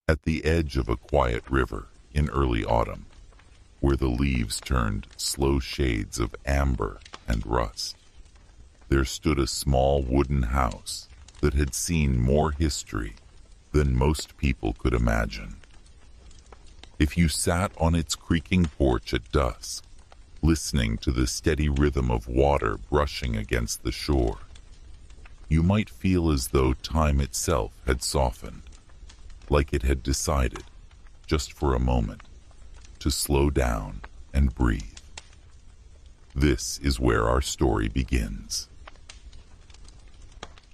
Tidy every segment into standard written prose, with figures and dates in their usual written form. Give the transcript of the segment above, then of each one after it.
At the edge of a quiet river in early autumn, where the leaves turned slow shades of amber and rust, there stood a small wooden house that had seen more history than most people could imagine. If you sat on its creaking porch at dusk, listening to the steady rhythm of water brushing against the shore, you might feel as though time itself had softened, like it had decided, just for a moment, to slow down and breathe. This is where our story begins.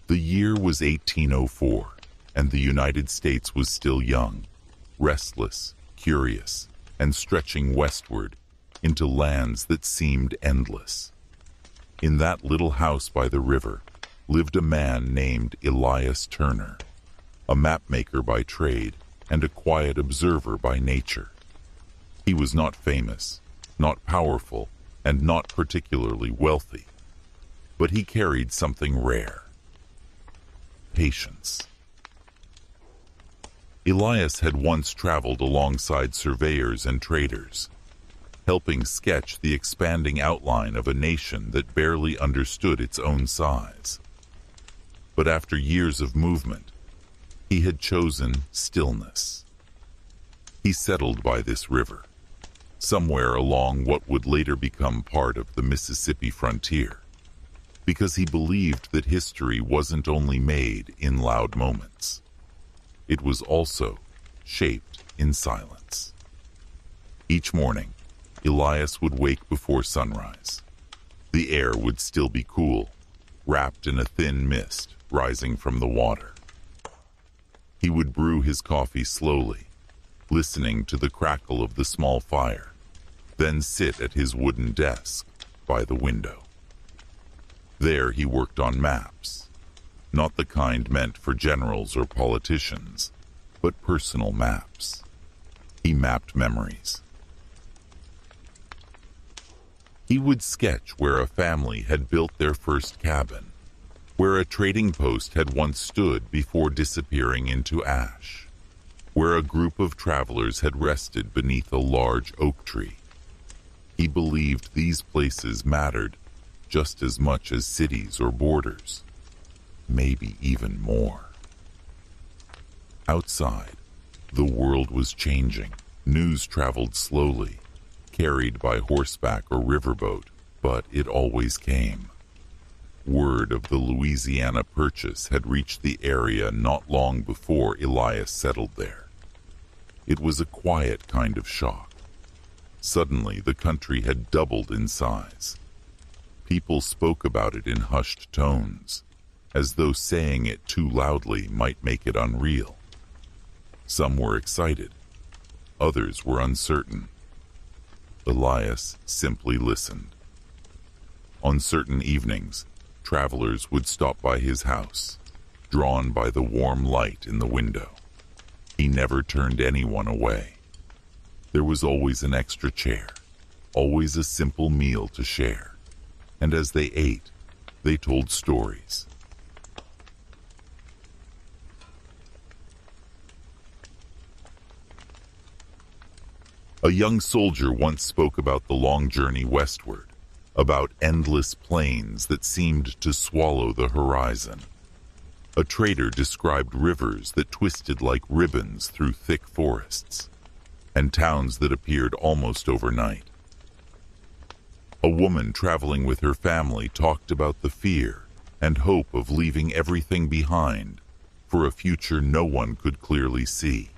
The year was 1804, and the United States was still young, restless, curious, and stretching westward into lands that seemed endless. In that little house by the river lived a man named Elias Turner, a mapmaker by trade and a quiet observer by nature. He was not famous, not powerful, and not particularly wealthy, but he carried something rare: patience. Elias had once traveled alongside surveyors and traders, helping sketch the expanding outline of a nation that barely understood its own size. But after years of movement, he had chosen stillness. He settled by this river, somewhere along what would later become part of the Mississippi frontier, because he believed that history wasn't only made in loud moments. It was also shaped in silence. Each morning, Elias would wake before sunrise. The air would still be cool, wrapped in a thin mist rising from the water. He would brew his coffee slowly, listening to the crackle of the small fire, then sit at his wooden desk by the window. There he worked on maps, not the kind meant for generals or politicians, but personal maps. He mapped memories. He would sketch where a family had built their first cabin, where a trading post had once stood before disappearing into ash, where a group of travelers had rested beneath a large oak tree. He believed these places mattered just as much as cities or borders, maybe even more. Outside, the world was changing. News traveled slowly, carried by horseback or riverboat, but it always came. Word of the Louisiana Purchase had reached the area not long before Elias settled there. It was a quiet kind of shock. Suddenly, the country had doubled in size. People spoke about it in hushed tones, as though saying it too loudly might make it unreal. Some were excited, others were uncertain. Elias simply listened. On certain evenings, travelers would stop by his house, drawn by the warm light in the window. He never turned anyone away. There was always an extra chair, always a simple meal to share, and as they ate, they told stories. A young soldier once spoke about the long journey westward, about endless plains that seemed to swallow the horizon. A trader described rivers that twisted like ribbons through thick forests, and towns that appeared almost overnight. A woman traveling with her family talked about the fear and hope of leaving everything behind for a future no one could clearly see.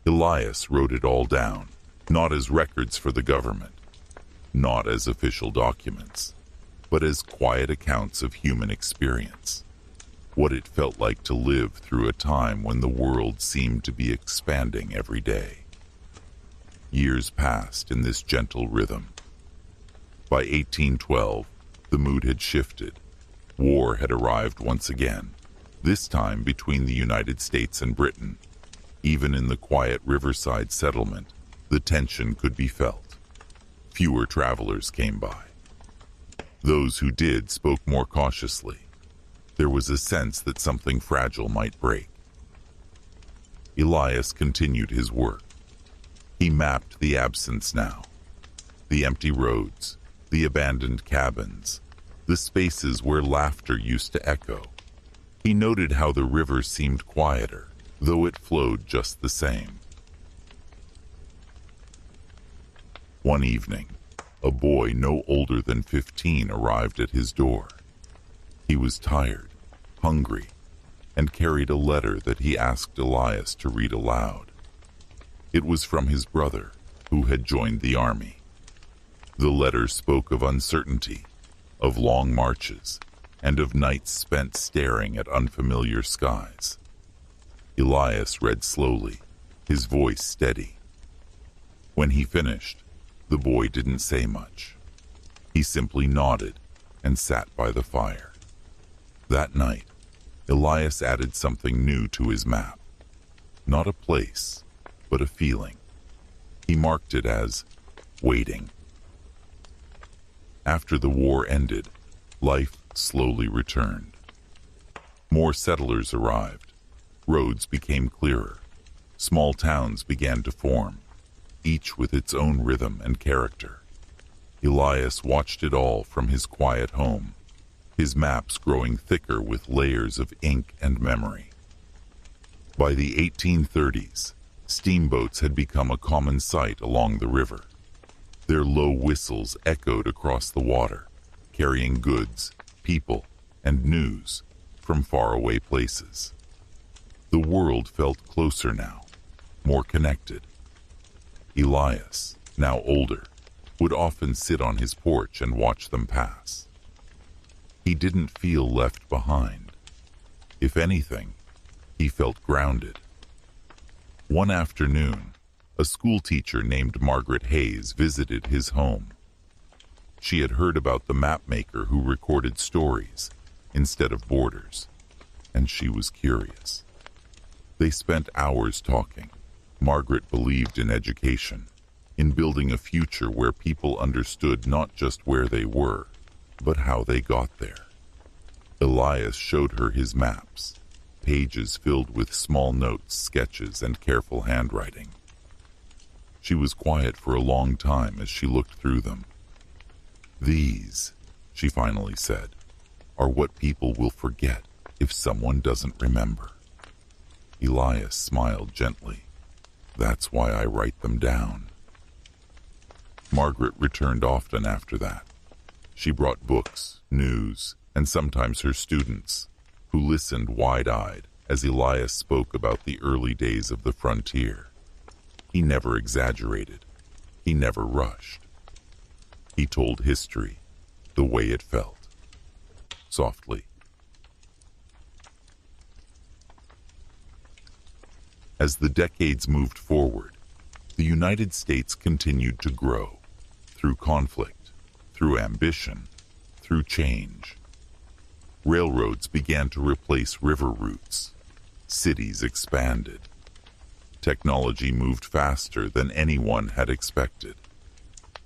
Elias wrote it all down, not as records for the government, not as official documents, but as quiet accounts of human experience, what it felt like to live through a time when the world seemed to be expanding every day. Years passed in this gentle rhythm. By 1812, the mood had shifted. War had arrived once again, this time between the United States and Britain. Even in the quiet riverside settlement, the tension could be felt. Fewer travelers came by. Those who did spoke more cautiously. There was a sense that something fragile might break. Elias continued his work. He mapped the absence now. The empty roads, the abandoned cabins, the spaces where laughter used to echo. He noted how the river seemed quieter, though it flowed just the same. One evening, a boy no older than 15 arrived at his door. He was tired, hungry, and carried a letter that he asked Elias to read aloud. It was from his brother, who had joined the army. The letter spoke of uncertainty, of long marches, and of nights spent staring at unfamiliar skies. Elias read slowly, his voice steady. When he finished, the boy didn't say much. He simply nodded and sat by the fire. That night, Elias added something new to his map. Not a place, but a feeling. He marked it as waiting. After the war ended, life slowly returned. More settlers arrived. Roads became clearer. Small towns began to form, each with its own rhythm and character. Elias watched it all from his quiet home, his maps growing thicker with layers of ink and memory. By the 1830s, steamboats had become a common sight along the river. Their low whistles echoed across the water, carrying goods, people, and news from faraway places. The world felt closer now, more connected. Elias, now older, would often sit on his porch and watch them pass. He didn't feel left behind. If anything, he felt grounded. One afternoon, a schoolteacher named Margaret Hayes visited his home. She had heard about the mapmaker who recorded stories instead of borders, and she was curious. They spent hours talking. Margaret believed in education, in building a future where people understood not just where they were, but how they got there. Elias showed her his maps, pages filled with small notes, sketches, and careful handwriting. She was quiet for a long time as she looked through them. "These," she finally said, "are what people will forget if someone doesn't remember." Elias smiled gently. "That's why I write them down." Margaret returned often after that. She brought books, news, and sometimes her students, who listened wide-eyed as Elias spoke about the early days of the frontier. He never exaggerated. He never rushed. He told history the way it felt, softly. As the decades moved forward, the United States continued to grow, through conflict, through ambition, through change. Railroads began to replace river routes. Cities expanded. Technology moved faster than anyone had expected.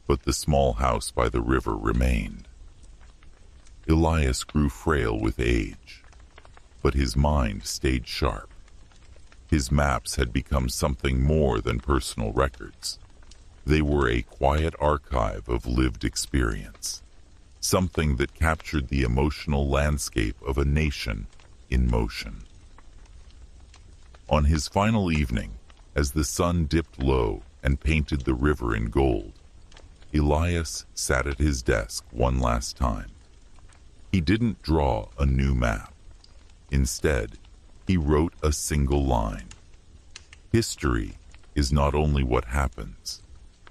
But the small house by the river remained. Elias grew frail with age, but his mind stayed sharp. His maps had become something more than personal records. They were a quiet archive of lived experience, something that captured the emotional landscape of a nation in motion. On his final evening, as the sun dipped low and painted the river in gold, Elias sat at his desk one last time. He didn't draw a new map. Instead, he wrote a single line. History is not only what happens,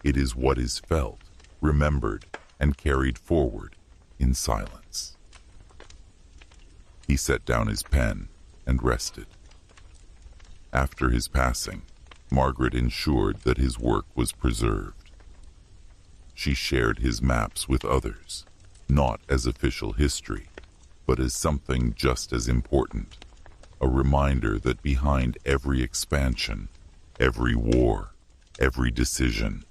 it is what is felt, remembered, and carried forward in silence. He set down his pen and rested. After his passing, Margaret ensured that his work was preserved. She shared his maps with others, not as official history, but as something just as important. A reminder that behind every expansion, every war, every decision,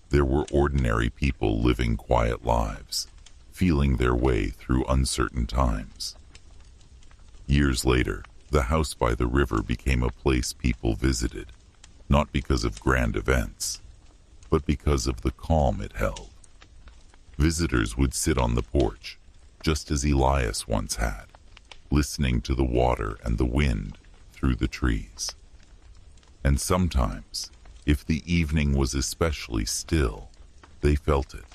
there were ordinary people living quiet lives, feeling their way through uncertain times. Years later, The house by the river became a place people visited, not because of grand events, but because of the calm it held. Visitors would sit on the porch, just as Elias once had, listening to the water and the wind through the trees. And sometimes, if the evening was especially still, they felt it.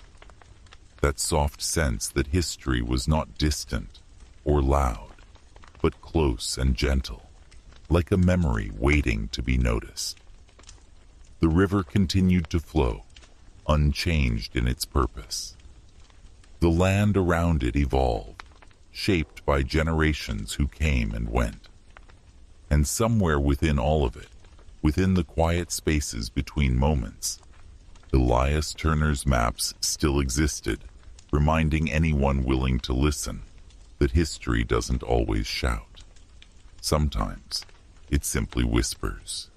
That soft sense that history was not distant or loud, but close and gentle, like a memory waiting to be noticed. The river continued to flow, unchanged in its purpose. The land around it evolved, shaped by generations who came and went. And somewhere within all of it, within the quiet spaces between moments, Elias Turner's maps still existed, reminding anyone willing to listen that history doesn't always shout. Sometimes it simply whispers.